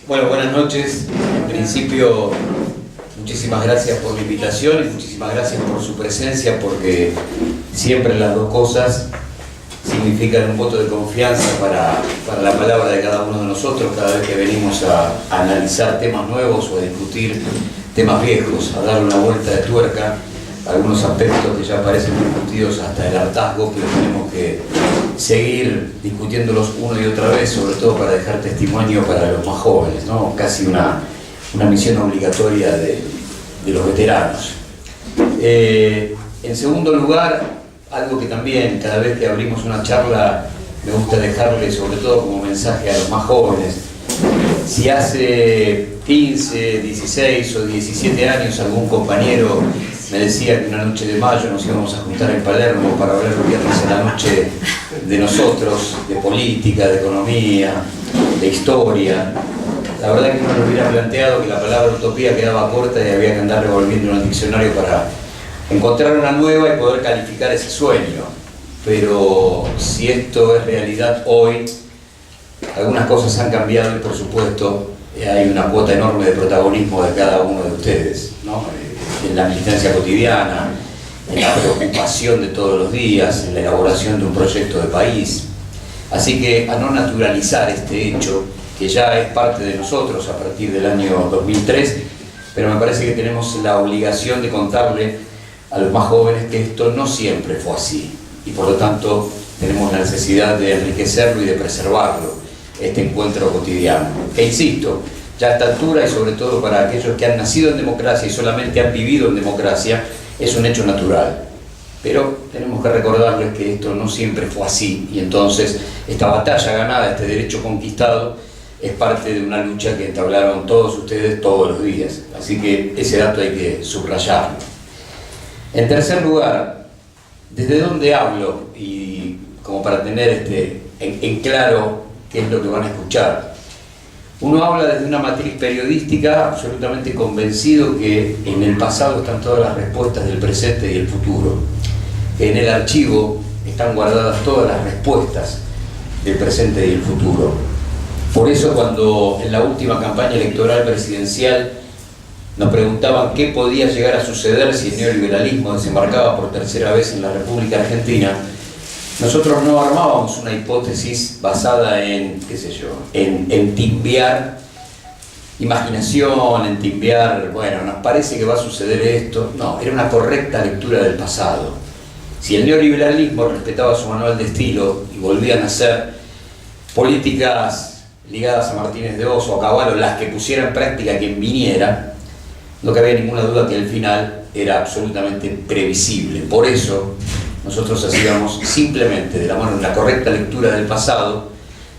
Bueno, buenas noches. En principio, muchísimas gracias por la invitación y muchísimas gracias por su presencia, porque siempre las dos cosas significan un voto de confianza para la palabra de cada uno de nosotros cada vez que venimos a analizar temas nuevos o a discutir temas viejos, a darle una vuelta de tuerca a algunos aspectos que ya parecen discutidos hasta el hartazgo, pero tenemos que seguir discutiéndolos una y otra vez, sobre todo para dejar testimonio para los más jóvenes, ¿no? Casi una misión obligatoria de los veteranos. En segundo lugar, algo que también cada vez que abrimos una charla me gusta dejarle, sobre todo como mensaje a los más jóvenes. Si hace 15, 16 o 17 años algún compañero me decía que una noche de mayo nos íbamos a juntar en Palermo para hablar el viernes en la noche de nosotros, de política, de economía, de historia, la verdad es que uno nos hubiera planteado que la palabra utopía quedaba corta y había que andar revolviendo en el diccionario para encontrar una nueva y poder calificar ese sueño. Pero si esto es realidad hoy, algunas cosas han cambiado y por supuesto hay una cuota enorme de protagonismo de cada uno de ustedes, ¿no? En la militancia cotidiana, en la preocupación de todos los días, en la elaboración de un proyecto de país. Así que a no naturalizar este hecho, que ya es parte de nosotros a partir del año 2003, pero me parece que tenemos la obligación de contarle a los más jóvenes que esto no siempre fue así, y por lo tanto tenemos la necesidad de enriquecerlo y de preservarlo, este encuentro cotidiano, que insisto, ya a esta altura y sobre todo para aquellos que han nacido en democracia y solamente han vivido en democracia, es un hecho natural. Pero tenemos que recordarles que esto no siempre fue así, y entonces esta batalla ganada, este derecho conquistado, es parte de una lucha que entablaron todos ustedes todos los días. Así que ese dato hay que subrayarlo. En tercer lugar, ¿desde dónde hablo? Y como para tener en claro qué es lo que van a escuchar. Uno habla desde una matriz periodística absolutamente convencido que en el pasado están todas las respuestas del presente y el futuro. Que en el archivo están guardadas todas las respuestas del presente y el futuro. Por eso cuando en la última campaña electoral presidencial nos preguntaban qué podía llegar a suceder si el neoliberalismo desembarcaba por tercera vez en la República Argentina, nosotros no armábamos una hipótesis basada en, qué sé yo, en timbiar imaginación, en timbiar, bueno, nos parece que va a suceder esto. No, era una correcta lectura del pasado. Si el neoliberalismo respetaba su manual de estilo y volvían a ser políticas ligadas a Martínez de Oz o a Cavallo las que pusiera en práctica quien viniera, no cabía ninguna duda que el final era absolutamente previsible. Por eso nosotros hacíamos simplemente de la mano una correcta lectura del pasado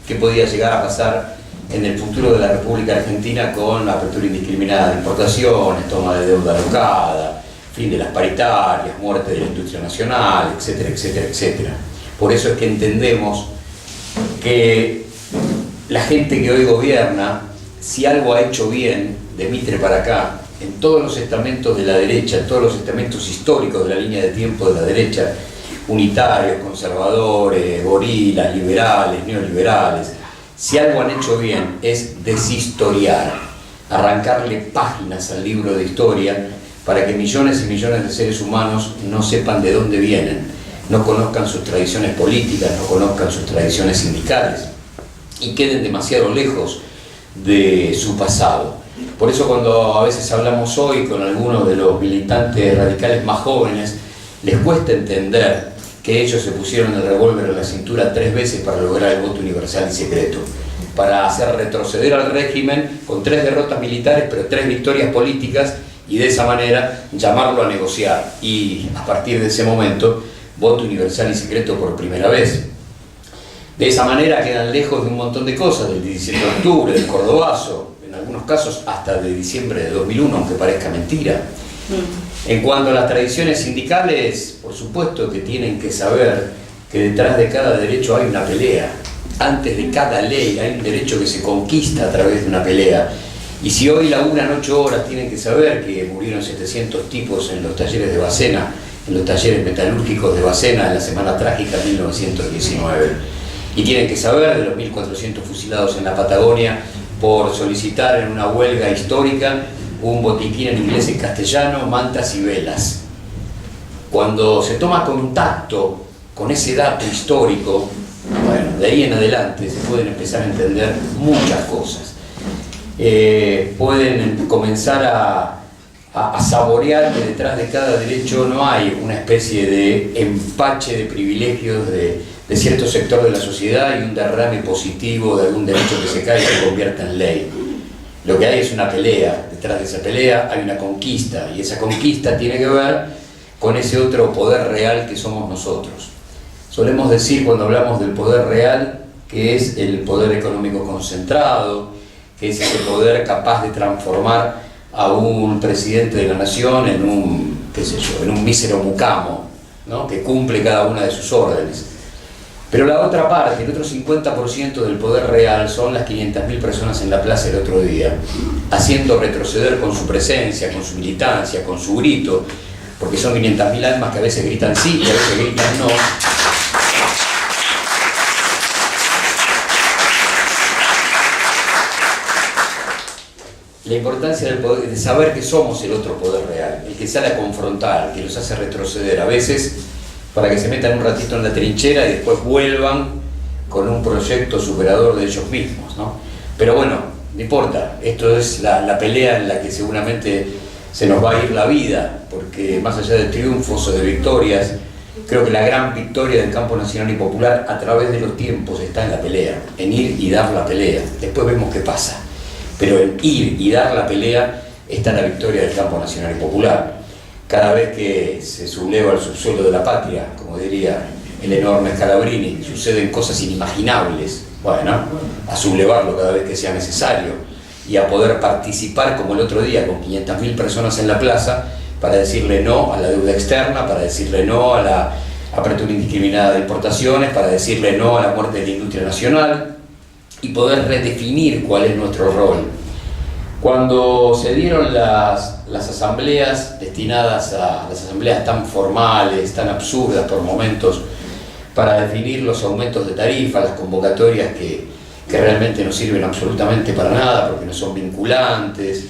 que podía llegar a pasar en el futuro de la República Argentina con la apertura indiscriminada de importaciones, toma de deuda alocada, fin de las paritarias, muerte de la industria nacional, etcétera, etcétera, etcétera. Por eso es que entendemos que la gente que hoy gobierna, si algo ha hecho bien de Mitre para acá, en todos los estamentos de la derecha, en todos los estamentos históricos de la línea de tiempo de la derecha, unitarios, conservadores, gorilas, liberales, neoliberales, si algo han hecho bien es deshistoriar, arrancarle páginas al libro de historia para que millones y millones de seres humanos no sepan de dónde vienen, no conozcan sus tradiciones políticas, no conozcan sus tradiciones sindicales y queden demasiado lejos de su pasado. Por eso cuando a veces hablamos hoy con algunos de los militantes radicales más jóvenes, les cuesta entender que ellos se pusieron el revólver en la cintura 3 veces para lograr el voto universal y secreto, para hacer retroceder al régimen con 3 derrotas militares pero 3 victorias políticas, y de esa manera llamarlo a negociar, y a partir de ese momento voto universal y secreto por primera vez. De esa manera quedan lejos de un montón de cosas, del 17 de octubre, del Cordobazo, en algunos casos hasta de diciembre de 2001, aunque parezca mentira. En cuanto a las tradiciones sindicales, por supuesto que tienen que saber que detrás de cada derecho hay una pelea. Antes de cada ley hay un derecho que se conquista a través de una pelea. Y si hoy laburan 8 horas, tienen que saber que murieron 700 tipos en los talleres de Bacena, en los talleres metalúrgicos de Bacena en la semana trágica de 1919. Y tienen que saber de los 1.400 fusilados en la Patagonia por solicitar en una huelga histórica un botiquín en inglés y castellano, mantas y velas. Cuando se toma contacto con ese dato histórico, bueno, de ahí en adelante se pueden empezar a entender muchas cosas. Pueden comenzar a saborear que detrás de cada derecho no hay una especie de empache de privilegios de cierto sector de la sociedad y un derrame positivo de algún derecho que se cae y se convierta en ley. Lo que hay es una pelea. Detrás de esa pelea hay una conquista, y esa conquista tiene que ver con ese otro poder real que somos nosotros. Solemos decir, cuando hablamos del poder real, que es el poder económico concentrado, que es ese poder capaz de transformar a un presidente de la nación en un, qué sé yo, en un mísero mucamo, ¿no?, que cumple cada una de sus órdenes. Pero la otra parte, el otro 50% del poder real, son las 500.000 personas en la plaza el otro día, haciendo retroceder con su presencia, con su militancia, con su grito, porque son 500.000 almas que a veces gritan sí y a veces gritan no. La importancia del poder, de saber que somos el otro poder real, el que sale a confrontar, que los hace retroceder, a veces para que se metan un ratito en la trinchera y después vuelvan con un proyecto superador de ellos mismos, ¿no? Pero bueno, no importa, esto es la pelea en la que seguramente se nos va a ir la vida, porque más allá de triunfos o de victorias, creo que la gran victoria del campo nacional y popular a través de los tiempos está en la pelea, en ir y dar la pelea. Después vemos qué pasa, pero en ir y dar la pelea está la victoria del campo nacional y popular. Cada vez que se subleva el subsuelo de la patria, como diría el enorme Scalabrini, suceden cosas inimaginables. Bueno, a sublevarlo cada vez que sea necesario y a poder participar como el otro día con 500.000 personas en la plaza para decirle no a la deuda externa, para decirle no a la apertura indiscriminada de importaciones, para decirle no a la muerte de la industria nacional y poder redefinir cuál es nuestro rol. Cuando se dieron las asambleas destinadas a las asambleas tan formales, tan absurdas por momentos, para definir los aumentos de tarifa, las convocatorias que realmente no sirven absolutamente para nada porque no son vinculantes,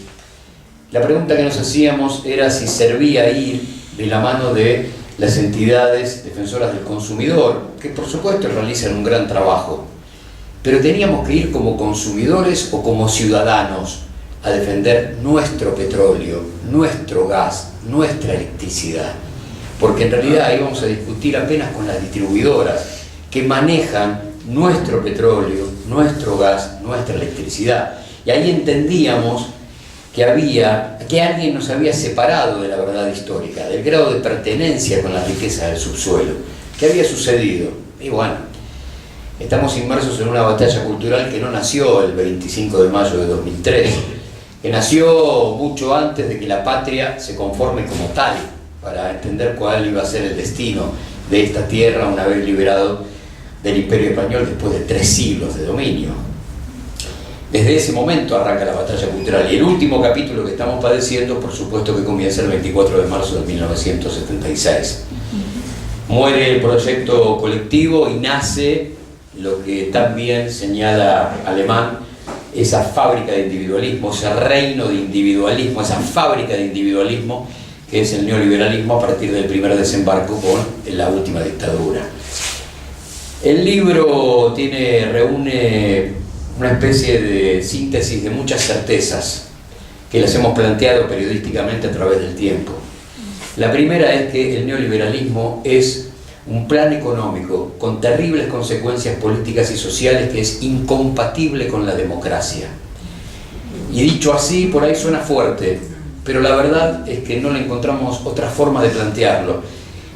la pregunta que nos hacíamos era si servía ir de la mano de las entidades defensoras del consumidor, que por supuesto realizan un gran trabajo, pero teníamos que ir como consumidores o como ciudadanos a defender nuestro petróleo, nuestro gas, nuestra electricidad, porque en realidad ahí vamos a discutir apenas con las distribuidoras que manejan nuestro petróleo, nuestro gas, nuestra electricidad, y ahí entendíamos que alguien nos había separado de la verdad histórica, del grado de pertenencia con la riqueza del subsuelo. ¿Qué había sucedido? Y bueno, estamos inmersos en una batalla cultural que no nació el 25 de mayo de 2003, que nació mucho antes de que la patria se conforme como tal, para entender cuál iba a ser el destino de esta tierra una vez liberado del Imperio Español después de 3 siglos de dominio. Desde ese momento arranca la batalla cultural, y el último capítulo que estamos padeciendo, por supuesto, que comienza el 24 de marzo de 1976. Muere el proyecto colectivo y nace lo que también señala Alemán, esa fábrica de individualismo, ese reino de individualismo, esa fábrica de individualismo que es el neoliberalismo a partir del primer desembarco con la última dictadura. El libro reúne una especie de síntesis de muchas certezas que las hemos planteado periodísticamente a través del tiempo. La primera es que el neoliberalismo es un plan económico con terribles consecuencias políticas y sociales que es incompatible con la democracia. Y dicho así, por ahí suena fuerte, pero la verdad es que no le encontramos otra forma de plantearlo.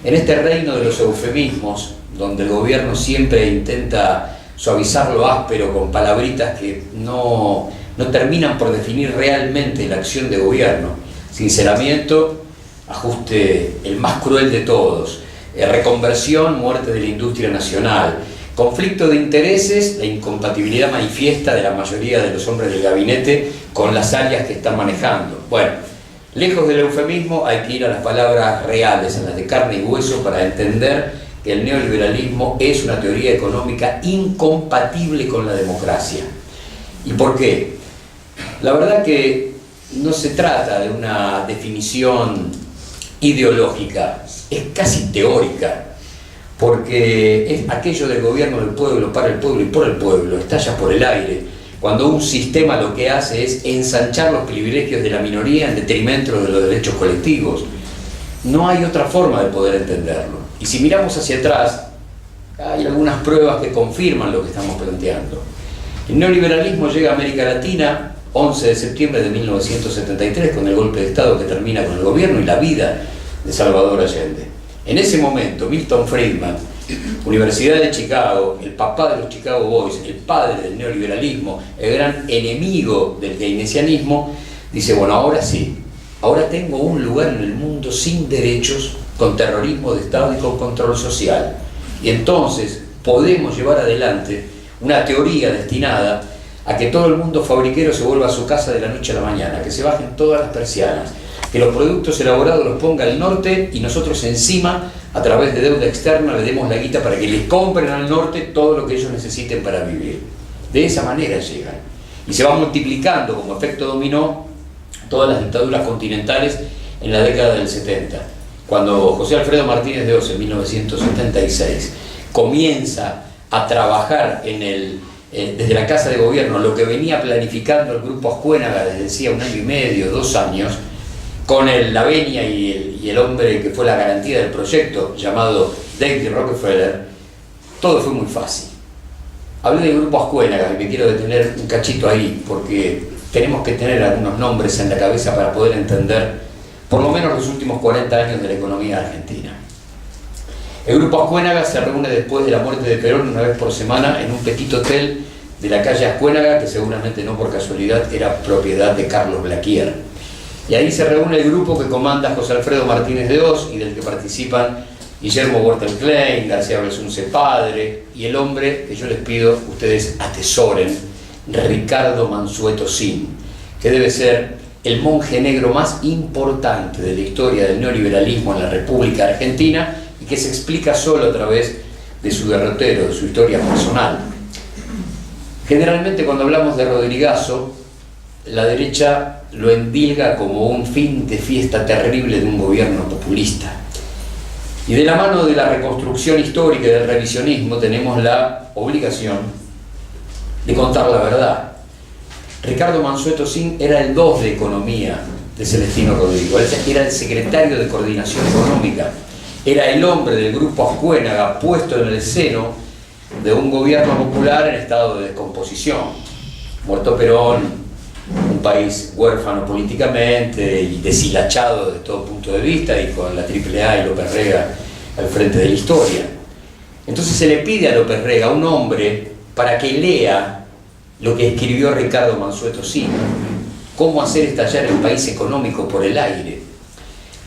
En este reino de los eufemismos, donde el gobierno siempre intenta suavizar lo áspero con palabritas que no terminan por definir realmente la acción de gobierno, sinceramiento, ajuste el más cruel de todos, reconversión, muerte de la industria nacional, conflicto de intereses, la incompatibilidad manifiesta de la mayoría de los hombres del gabinete con las áreas que están manejando. Bueno, lejos del eufemismo hay que ir a las palabras reales, a las de carne y hueso, para entender que el neoliberalismo es una teoría económica incompatible con la democracia. ¿Y por qué? La verdad que no se trata de una definición ideológica, es casi teórica, porque es aquello del gobierno del pueblo, para el pueblo y por el pueblo, estalla por el aire, cuando un sistema lo que hace es ensanchar los privilegios de la minoría en detrimento de los derechos colectivos. No hay otra forma de poder entenderlo. Y si miramos hacia atrás, hay algunas pruebas que confirman lo que estamos planteando. El neoliberalismo llega a América Latina 11 de septiembre de 1973 con el golpe de Estado que termina con el gobierno y la vida de Salvador Allende. En ese momento, Milton Friedman, Universidad de Chicago, el papá de los Chicago Boys, el padre del neoliberalismo, el gran enemigo del keynesianismo, dice, bueno, ahora sí, ahora tengo un lugar en el mundo sin derechos, con terrorismo de Estado y con control social. Y entonces podemos llevar adelante una teoría destinada a que todo el mundo fabriquero se vuelva a su casa de la noche a la mañana, que se bajen todas las persianas, que los productos elaborados los ponga el norte y nosotros encima, a través de deuda externa, le demos la guita para que les compren al norte todo lo que ellos necesiten para vivir. De esa manera llegan. Y se va multiplicando como efecto dominó todas las dictaduras continentales en la década del 70. Cuando José Alfredo Martínez de Oz, en 1976, comienza a trabajar desde la Casa de Gobierno lo que venía planificando el Grupo Ascuénaga desde decía 1 año y medio, 2 años, con la venia y el hombre que fue la garantía del proyecto, llamado David Rockefeller, todo fue muy fácil. Hablé del Grupo Ascuénaga y me quiero detener un cachito ahí, porque tenemos que tener algunos nombres en la cabeza para poder entender por lo menos los últimos 40 años de la economía argentina. El Grupo Ascuénaga se reúne después de la muerte de Perón una vez por semana en un petit hotel de la calle Ascuénaga, que seguramente no por casualidad era propiedad de Carlos Blaquier. Y ahí se reúne el grupo que comanda José Alfredo Martínez de Oz y del que participan Guillermo Wertel Klein, García Belsunce padre y el hombre que yo les pido ustedes atesoren, Ricardo Mansueto Sin, que debe ser el monje negro más importante de la historia del neoliberalismo en la República Argentina y que se explica solo a través de su derrotero, de su historia personal. Generalmente cuando hablamos de Rodrigazo, la derecha lo endilga como un fin de fiesta terrible de un gobierno populista. Y de la mano de la reconstrucción histórica y del revisionismo tenemos la obligación de contar la verdad. Ricardo Mansueto Sin era el 2 de Economía de Celestino Rodrigo, era el secretario de Coordinación Económica, era el hombre del Grupo Ascuénaga puesto en el seno de un gobierno popular en estado de descomposición. Muerto Perón, un país huérfano políticamente y deshilachado desde todo punto de vista y con la AAA y López Rega al frente de la historia. Entonces se le pide a López Rega, un hombre, para que lea lo que escribió Ricardo Mansueto Sin, cómo hacer estallar el país económico por el aire.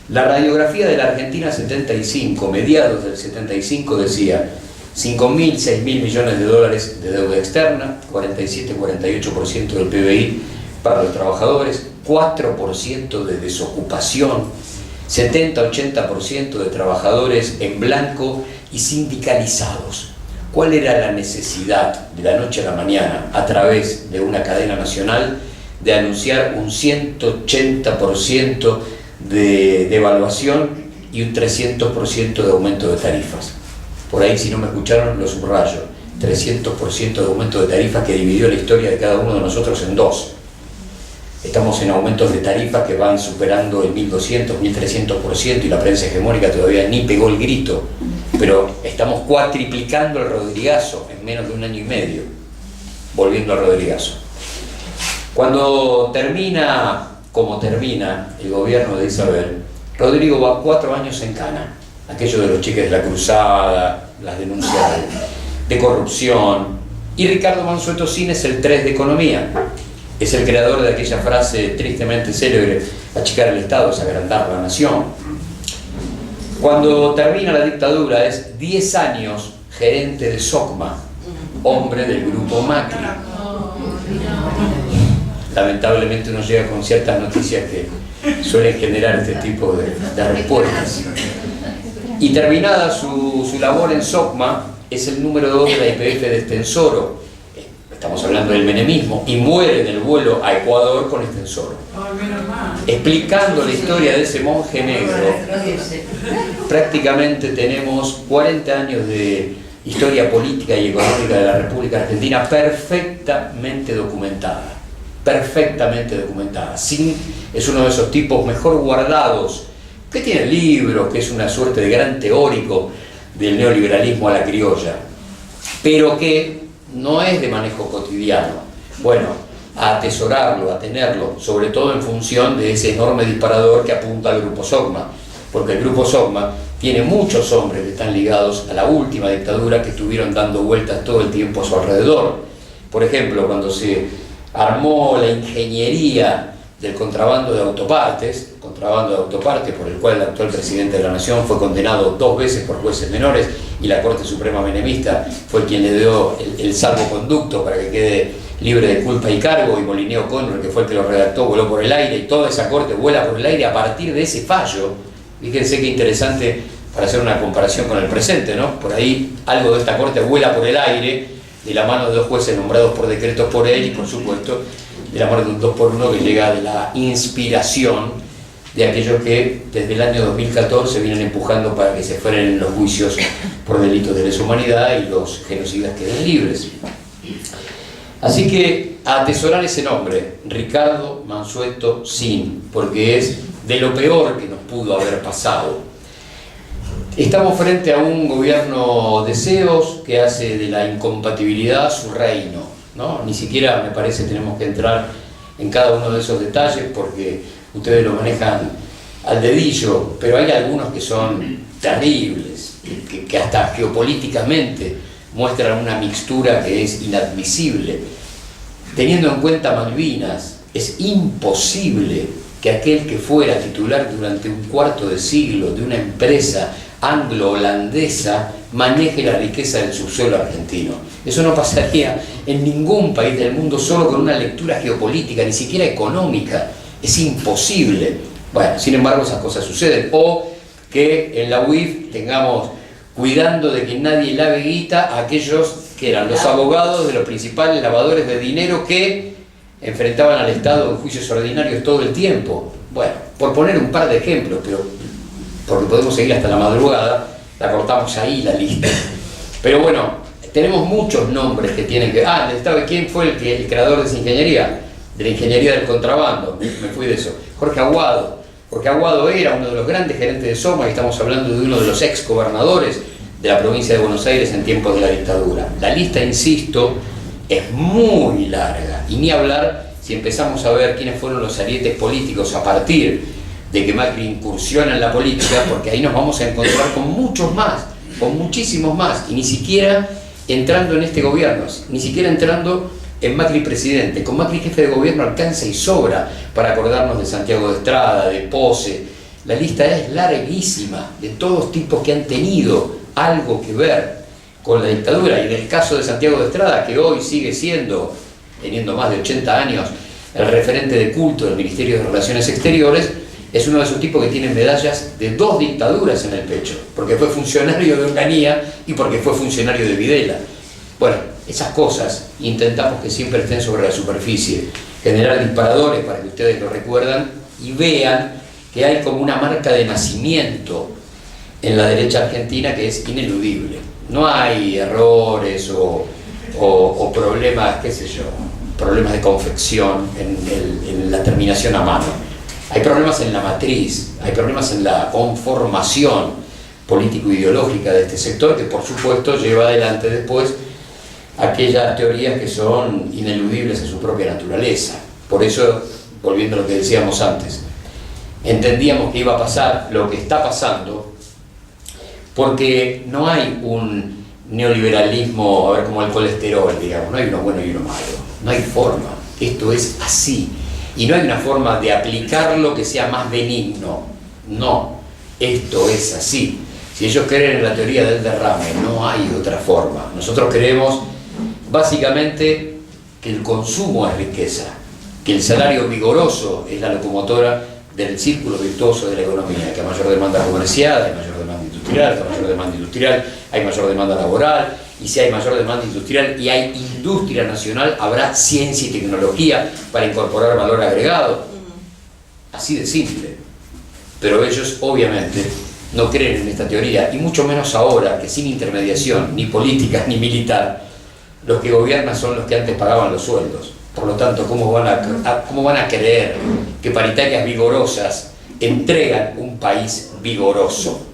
La radiografía de la Argentina 75, mediados del 75, decía 5.000, 6.000 millones de dólares de deuda externa, 47-48% del PBI para los trabajadores, 4% de desocupación, 70-80% de trabajadores en blanco y sindicalizados. ¿Cuál era la necesidad de la noche a la mañana, a través de una cadena nacional, de anunciar un 180% de devaluación y un 300% de aumento de tarifas? Por ahí, si no me escucharon, lo subrayo. 300% de aumento de tarifas que dividió la historia de cada uno de nosotros en dos. Estamos en aumentos de tarifas que van superando el 1.200, 1.300% y la prensa hegemónica todavía ni pegó el grito, pero estamos cuatriplicando el Rodrigazo en menos de 1 año y medio. Volviendo al Rodrigazo. Cuando termina, como termina el gobierno de Isabel, Rodrigo va 4 años en cana. Aquello de los cheques de la cruzada, las denuncias de corrupción. Y Ricardo Mansueto Sin es el 3 de Economía. Es el creador de aquella frase tristemente célebre: achicar el Estado es agrandar la nación. Cuando termina la dictadura es 10 años gerente de SOCMA, hombre del grupo Macri. Lamentablemente uno llega con ciertas noticias que suelen generar este tipo de respuestas. Y terminada su labor en SOCMA, es el número 2 de la YPF de Extensoro. Estamos hablando hablando del menemismo, y muere en el vuelo a Ecuador con Estenssoro, explicando la historia de ese monje negro. Prácticamente tenemos 40 años de historia política y económica de la República Argentina perfectamente documentada. Perfectamente documentada. Es uno de esos tipos mejor guardados, que tiene libros, que es una suerte de gran teórico del neoliberalismo a la criolla, pero que no es de manejo cotidiano. Bueno, a atesorarlo, a tenerlo, sobre todo en función de ese enorme disparador que apunta al Grupo Sogma, porque el Grupo Sogma tiene muchos hombres que están ligados a la última dictadura, que estuvieron dando vueltas todo el tiempo a su alrededor. Por ejemplo, cuando se armó la ingeniería del contrabando de autopartes por el cual el actual presidente de la Nación fue condenado 2 veces por jueces menores, y la Corte Suprema menemista fue quien le dio el salvoconducto para que quede libre de culpa y cargo, y Molineux O'Connor, que fue el que lo redactó, voló por el aire, y toda esa Corte vuela por el aire a partir de ese fallo. Fíjense qué interesante para hacer una comparación con el presente, ¿no? Por ahí algo de esta Corte vuela por el aire de la mano de 2 jueces nombrados por decretos por él, y por supuesto de la mano de un 2x1 que llega de la inspiración de aquellos que desde el año 2014 vienen empujando para que se frenen los juicios por delitos de lesa humanidad y los genocidas queden libres. Así que a atesorar ese nombre, Ricardo Mansueto Sin, porque es de lo peor que nos pudo haber pasado. Estamos frente a un gobierno de CEOs que hace de la incompatibilidad su reino, ¿no? Ni siquiera, me parece, tenemos que entrar en cada uno de esos detalles porque ustedes lo manejan al dedillo, pero hay algunos que son terribles, que hasta geopolíticamente muestran una mixtura que es inadmisible. Teniendo en cuenta Malvinas, es imposible que aquel que fuera titular durante un cuarto de siglo de una empresa anglo-holandesa maneje la riqueza del subsuelo argentino. Eso no pasaría en ningún país del mundo solo con una lectura geopolítica, ni siquiera económica. Es imposible. Bueno, sin embargo, esas cosas suceden. O que en la UIF tengamos cuidando de que nadie lave guita a aquellos que eran los abogados de los principales lavadores de dinero que enfrentaban al Estado en juicios ordinarios todo el tiempo. Bueno, por poner un par de ejemplos, pero porque podemos seguir hasta la madrugada, la cortamos ahí la lista. Pero bueno, tenemos muchos nombres que tienen que... ¿sabe quién fue el creador de esa ingeniería? De la ingeniería del contrabando, me fui de eso. Jorge Aguado. Jorge Aguado era uno de los grandes gerentes de Soma, y estamos hablando de uno de los ex gobernadores de la provincia de Buenos Aires en tiempos de la dictadura. La lista, insisto, es muy larga, y ni hablar si empezamos a ver quiénes fueron los arietes políticos a partir de que Macri incursiona en la política, porque ahí nos vamos a encontrar con muchos más, con muchísimos más, y ni siquiera entrando en este gobierno, ni siquiera entrando en Macri presidente. Con Macri jefe de gobierno alcanza y sobra para acordarnos de Santiago de Estrada, de Pose. La lista es larguísima, de todos tipos que han tenido algo que ver con la dictadura, y del caso de Santiago de Estrada, que hoy sigue siendo, teniendo más de 80 años, el referente de culto del Ministerio de Relaciones Exteriores. Es uno de esos tipos que tienen medallas de 2 dictaduras en el pecho, porque fue funcionario de Onganía y porque fue funcionario de Videla. Bueno, esas cosas intentamos que siempre estén sobre la superficie, generar disparadores para que ustedes lo recuerdan y vean que hay como una marca de nacimiento en la derecha argentina que es ineludible. No hay errores o problemas, qué sé yo, problemas de confección en la terminación a mano. Hay problemas en la matriz, hay problemas en la conformación político-ideológica de este sector, que por supuesto lleva adelante después aquellas teorías que son ineludibles en su propia naturaleza. Por eso, volviendo a lo que decíamos antes, entendíamos que iba a pasar lo que está pasando, porque no hay un neoliberalismo, a ver, como el colesterol, digamos, no hay uno bueno y uno malo, no hay forma, esto es así. Y no hay una forma de aplicarlo que sea más benigno. No, esto es así. Si ellos creen en la teoría del derrame, no hay otra forma. Nosotros creemos básicamente que el consumo es riqueza, que el salario vigoroso es la locomotora del círculo virtuoso de la economía, que a mayor demanda comercial hay mayor demanda industrial, que a mayor demanda industrial hay mayor demanda laboral, y si hay mayor demanda industrial y hay industria nacional, habrá ciencia y tecnología para incorporar valor agregado. Así de simple. Pero ellos, obviamente, no creen en esta teoría, y mucho menos ahora, que sin intermediación, ni política ni militar, los que gobiernan son los que antes pagaban los sueldos. Por lo tanto, ¿cómo van a creer que paritarias vigorosas entregan un país vigoroso?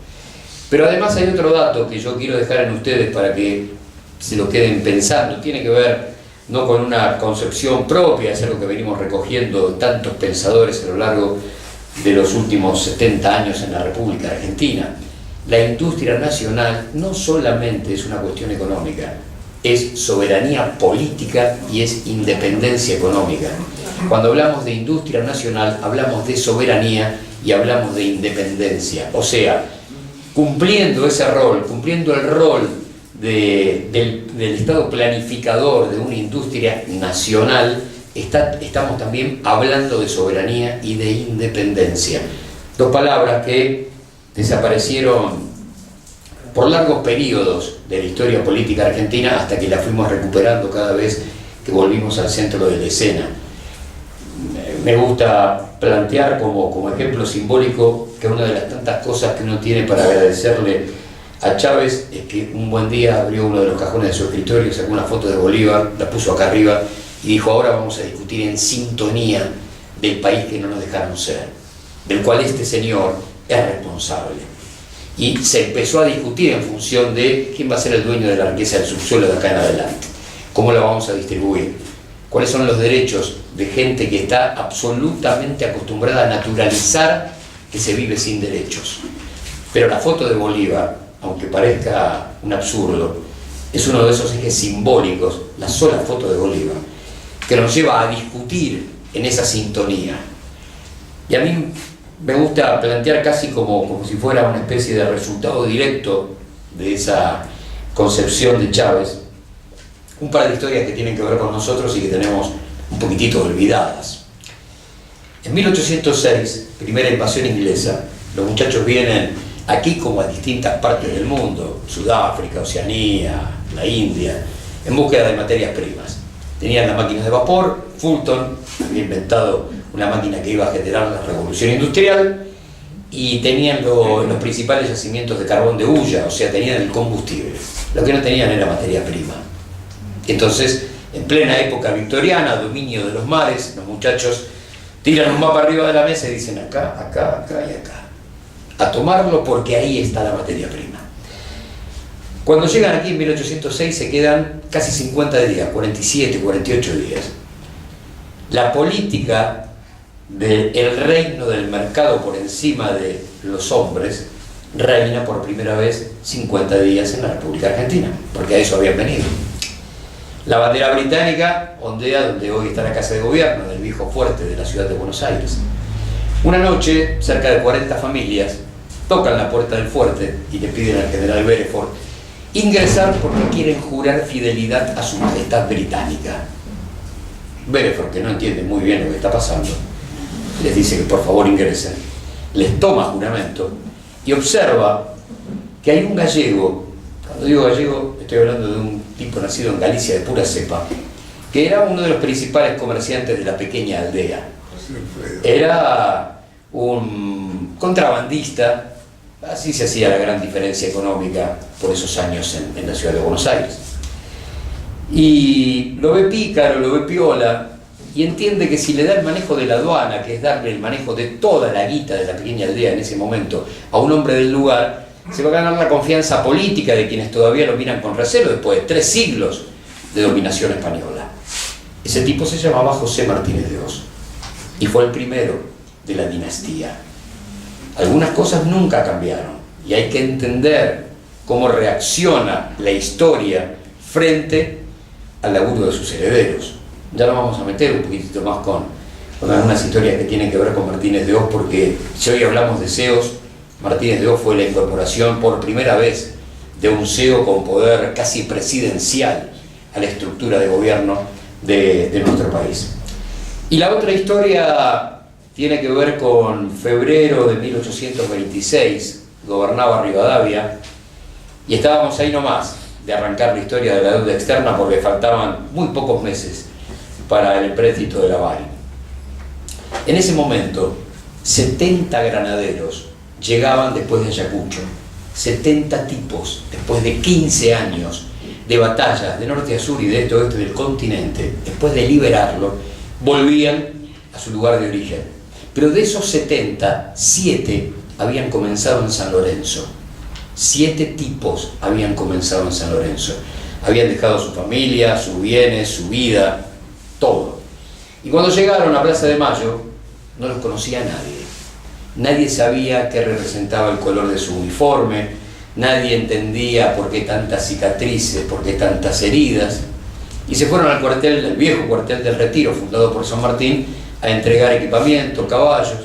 Pero además hay otro dato que yo quiero dejar en ustedes para que se lo queden pensando. Tiene que ver no con una concepción propia, es algo que venimos recogiendo tantos pensadores a lo largo de los últimos 70 años en la República Argentina. La industria nacional no solamente es una cuestión económica, es soberanía política y es independencia económica. Cuando hablamos de industria nacional, hablamos de soberanía y hablamos de independencia. O sea, cumpliendo ese rol, cumpliendo el rol del Estado planificador de una industria nacional, estamos también hablando de soberanía y de independencia. Dos palabras que desaparecieron por largos periodos de la historia política argentina hasta que la fuimos recuperando cada vez que volvimos al centro de la escena. Me gusta plantear como ejemplo simbólico que una de las tantas cosas que uno tiene para agradecerle a Chávez es que un buen día abrió uno de los cajones de su escritorio, sacó una foto de Bolívar, la puso acá arriba y dijo: ahora vamos a discutir en sintonía del país que no nos dejaron ser, del cual este señor es responsable. Y se empezó a discutir en función de quién va a ser el dueño de la riqueza del subsuelo de acá en adelante, cómo la vamos a distribuir, cuáles son los derechos de gente que está absolutamente acostumbrada a naturalizar que se vive sin derechos. Pero la foto de Bolívar, aunque parezca un absurdo, es uno de esos ejes simbólicos, la sola foto de Bolívar, que nos lleva a discutir en esa sintonía. Y a mí me gusta plantear casi como si fuera una especie de resultado directo de esa concepción de Chávez, un par de historias que tienen que ver con nosotros y que tenemos un poquitito olvidadas. En 1806, primera invasión inglesa, los muchachos vienen aquí como a distintas partes del mundo, Sudáfrica, Oceanía, la India, en búsqueda de materias primas. Tenían las máquinas de vapor, Fulton había inventado una máquina que iba a generar la revolución industrial, y tenían los principales yacimientos de carbón de hulla, o sea, tenían el combustible. Lo que no tenían era materia prima. Entonces, en plena época victoriana, dominio de los mares, los muchachos tiran un mapa arriba de la mesa y dicen: acá, acá, acá y acá. A tomarlo porque ahí está la materia prima. Cuando llegan aquí en 1806 se quedan casi 50 días, 47, 48 días. La política del reino del mercado por encima de los hombres reina por primera vez 50 días en la República Argentina, porque a eso habían venido. La bandera británica ondea donde hoy está la Casa de Gobierno, del viejo fuerte de la ciudad de Buenos Aires. Una noche, cerca de 40 familias tocan la puerta del fuerte y le piden al general Bereford ingresar porque quieren jurar fidelidad a su majestad británica. Bereford, que no entiende muy bien lo que está pasando, les dice que por favor ingresen. Les toma juramento y observa que hay un gallego. Cuando digo gallego, estoy hablando de un tipo nacido en Galicia de pura cepa, que era uno de los principales comerciantes de la pequeña aldea. Era un contrabandista, así se hacía la gran diferencia económica por esos años en la ciudad de Buenos Aires. Y lo ve pícaro, lo ve piola, y entiende que si le da el manejo de la aduana, que es darle el manejo de toda la guita de la pequeña aldea en ese momento a un hombre del lugar, se va a ganar la confianza política de quienes todavía lo miran con recelo después de 3 siglos de dominación española. Ese tipo se llamaba José Martínez de Oz y fue el primero de la dinastía. Algunas cosas nunca cambiaron y hay que entender cómo reacciona la historia frente al laburo de sus herederos. Ya nos vamos a meter un poquitito más con algunas historias que tienen que ver con Martínez de Oz, porque si hoy hablamos de CEOs, Martínez de Oz fue la incorporación por primera vez de un CEO con poder casi presidencial a la estructura de gobierno de nuestro país. Y la otra historia tiene que ver con febrero de 1826, gobernaba Rivadavia, y estábamos ahí nomás, de arrancar la historia de la deuda externa porque faltaban muy pocos meses para el empréstito de la Bari. En ese momento, 70 granaderos llegaban después de Ayacucho, 70 tipos, después de 15 años de batallas de norte a sur y de este a oeste del continente, después de liberarlo, volvían a su lugar de origen. Pero de esos 70, 7 habían comenzado en San Lorenzo. 7 tipos habían comenzado en San Lorenzo. Habían dejado su familia, sus bienes, su vida, todo. Y cuando llegaron a Plaza de Mayo, no los conocía nadie. Nadie sabía qué representaba el color de su uniforme, nadie entendía por qué tantas cicatrices, por qué tantas heridas. Y se fueron al cuartel, el viejo cuartel del Retiro, fundado por San Martín, a entregar equipamiento, caballos.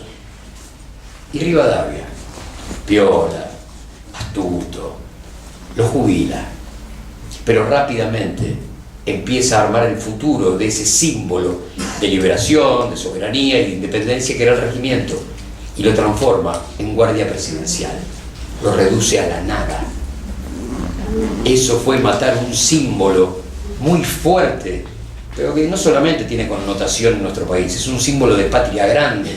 Y Rivadavia, piola, astuto, lo jubila. Pero rápidamente empieza a armar el futuro de ese símbolo de liberación, de soberanía y de independencia que era el regimiento, y lo transforma en guardia presidencial, lo reduce a la nada. Eso fue matar un símbolo muy fuerte, pero que no solamente tiene connotación en nuestro país, es un símbolo de patria grande.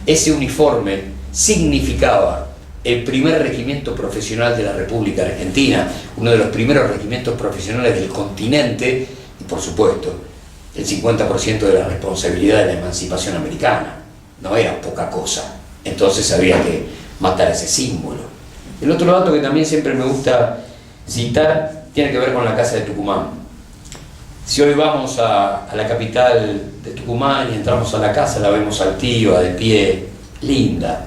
Ese uniforme significaba el primer regimiento profesional de la República Argentina, uno de los primeros regimientos profesionales del continente y, por supuesto, el 50% de la responsabilidad de la emancipación americana. No era poca cosa. Entonces había que matar ese símbolo. El otro dato que también siempre me gusta citar tiene que ver con la Casa de Tucumán. Si hoy vamos a la capital de Tucumán y entramos a la casa, la vemos altiva, de pie, linda,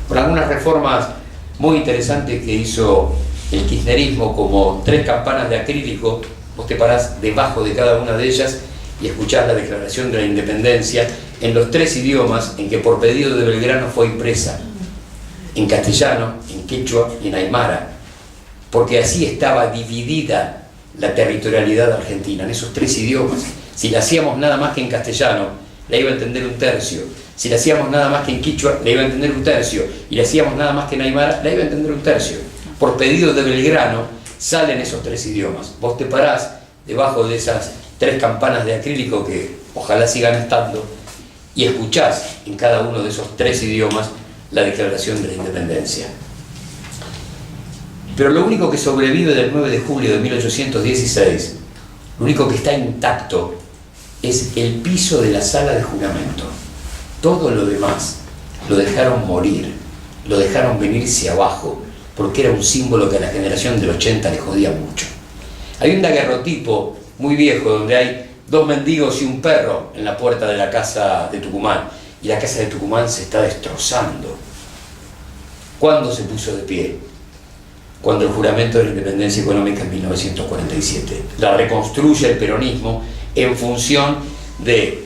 con algunas reformas muy interesantes que hizo el kirchnerismo, como 3 campanas de acrílico. Vos te parás debajo de cada una de ellas y escuchás la Declaración de la Independencia en los 3 idiomas en que por pedido de Belgrano fue impresa: en castellano, en quechua y en aymara, porque así estaba dividida la territorialidad argentina, en esos 3 idiomas. Si la hacíamos nada más que en castellano, la iba a entender 1/3. Si la hacíamos nada más que en quichua, la iba a entender 1/3. Y la hacíamos nada más que en aymara, la iba a entender 1/3. Por pedido de Belgrano salen esos 3 idiomas. Vos te parás debajo de esas 3 campanas de acrílico, que ojalá sigan estando, y escuchás en cada uno de esos 3 idiomas la Declaración de la Independencia. Pero lo único que sobrevive del 9 de julio de 1816, lo único que está intacto, es el piso de la sala de juramento. Todo lo demás lo dejaron morir, lo dejaron venirse abajo, porque era un símbolo que a la generación del 80 le jodía mucho. Hay un daguerrotipo muy viejo donde hay 2 mendigos y un perro en la puerta de la casa de Tucumán, y la casa de Tucumán se está destrozando. ¿Cuándo se puso de pie? Cuando el juramento de la independencia económica en 1947. La reconstruye el peronismo en función de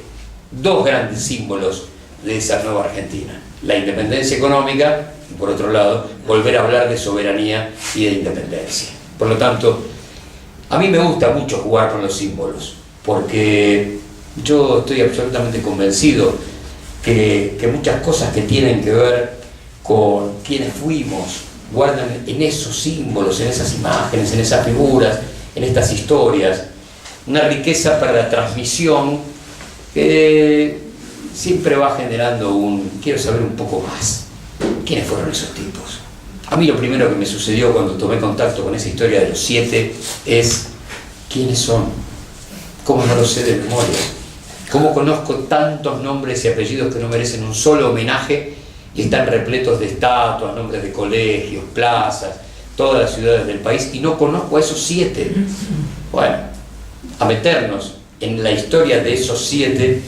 2 grandes símbolos de esa nueva Argentina: la independencia económica y, por otro lado, volver a hablar de soberanía y de independencia. Por lo tanto, a mí me gusta mucho jugar con los símbolos, porque yo estoy absolutamente convencido que muchas cosas que tienen que ver con quienes fuimos guardan en esos símbolos, en esas imágenes, en esas figuras, en estas historias, una riqueza para la transmisión que siempre va generando quiero saber un poco más. ¿Quiénes fueron esos tipos? A mí lo primero que me sucedió cuando tomé contacto con esa historia de los 7 es: ¿quiénes son? ¿Cómo no lo sé de memoria? ¿Cómo conozco tantos nombres y apellidos que no merecen un solo homenaje y están repletos de estatuas, nombres de colegios, plazas, todas las ciudades del país, y no conozco a esos 7? Bueno, a meternos en la historia de esos 7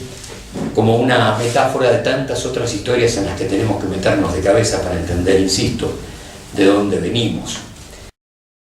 como una metáfora de tantas otras historias en las que tenemos que meternos de cabeza para entender, insisto, de dónde venimos.